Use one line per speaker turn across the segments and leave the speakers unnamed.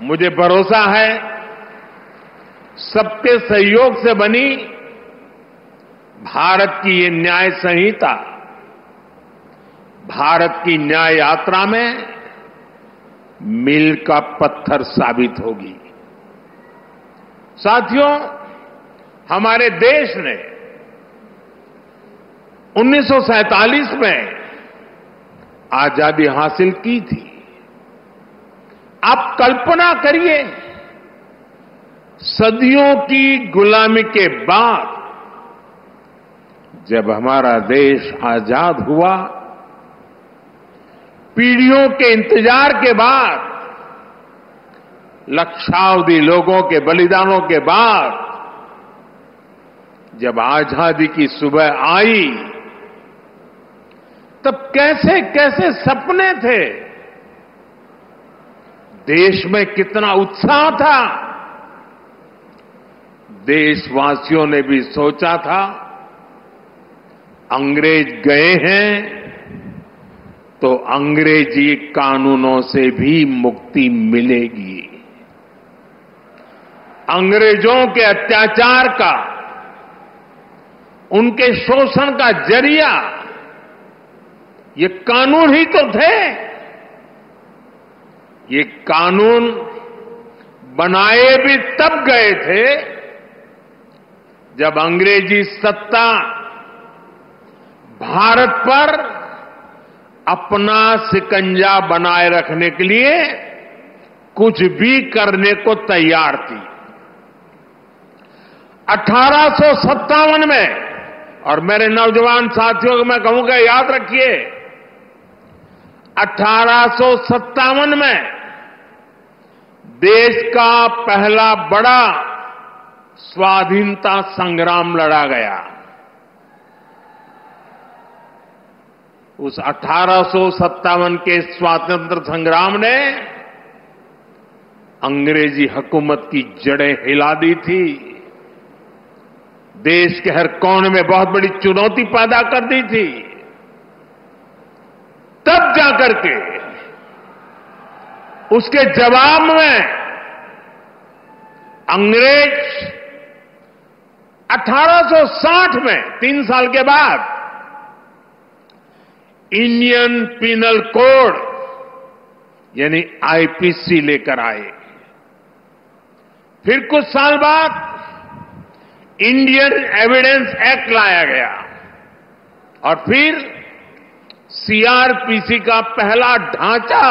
मुझे भरोसा है सबके सहयोग से बनी भारत की ये न्याय संहिता भारत की न्याय यात्रा में मील का पत्थर साबित होगी। साथियों, हमारे देश ने 1947 में आजादी हासिल की थी। आप कल्पना करिए, सदियों की गुलामी के बाद जब हमारा देश आजाद हुआ, पीढ़ियों के इंतजार के बाद, लक्षावधि लोगों के बलिदानों के बाद जब आजादी की सुबह आई, तब कैसे कैसे सपने थे, देश में कितना उत्साह था। देशवासियों ने भी सोचा था अंग्रेज गए हैं तो अंग्रेजी कानूनों से भी मुक्ति मिलेगी। अंग्रेजों के अत्याचार का, उनके शोषण का जरिया ये कानून ही तो थे। ये कानून बनाए भी तब गए थे जब अंग्रेजी सत्ता भारत पर अपना शिकंजा बनाए रखने के लिए कुछ भी करने को तैयार थी। 1857 में, और मेरे नौजवान साथियों को मैं कहूंगा याद रखिए, 1857 में देश का पहला बड़ा स्वाधीनता संग्राम लड़ा गया। उस 1857 के स्वातंत्र संग्राम ने अंग्रेजी हुकूमत की जड़ें हिला दी थी। देश के हर कोने में बहुत बड़ी चुनौती पैदा कर दी थी। तब जाकर के उसके जवाब में अंग्रेज 1860 में, 3 साल के बाद, इंडियन पिनल कोड यानी आईपीसी लेकर आए। फिर कुछ साल बाद इंडियन एविडेंस एक्ट लाया गया और फिर सीआरपीसी का पहला ढांचा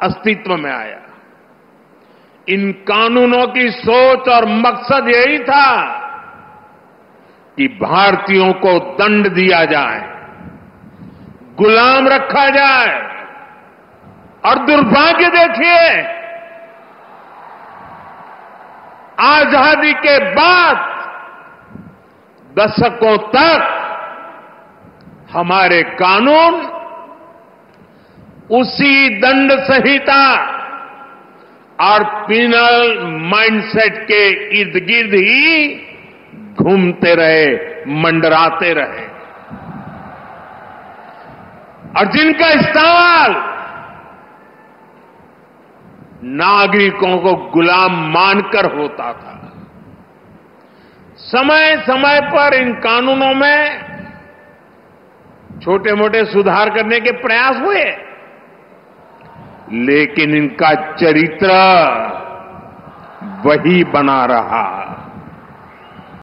अस्तित्व में आया। इन कानूनों की सोच और मकसद यही था कि भारतीयों को दंड दिया जाए, गुलाम रखा जाए। और दुर्भाग्य देखिए, आजादी के बाद दशकों तक हमारे कानून उसी दंड संहिता और पिनल माइंडसेट के इर्द गिर्द ही घूमते रहे, मंडराते रहे। और जिनका इस्तेमाल नागरिकों को गुलाम मानकर होता था। समय समय पर इन कानूनों में छोटे मोटे सुधार करने के प्रयास हुए, लेकिन इनका चरित्र वही बना रहा।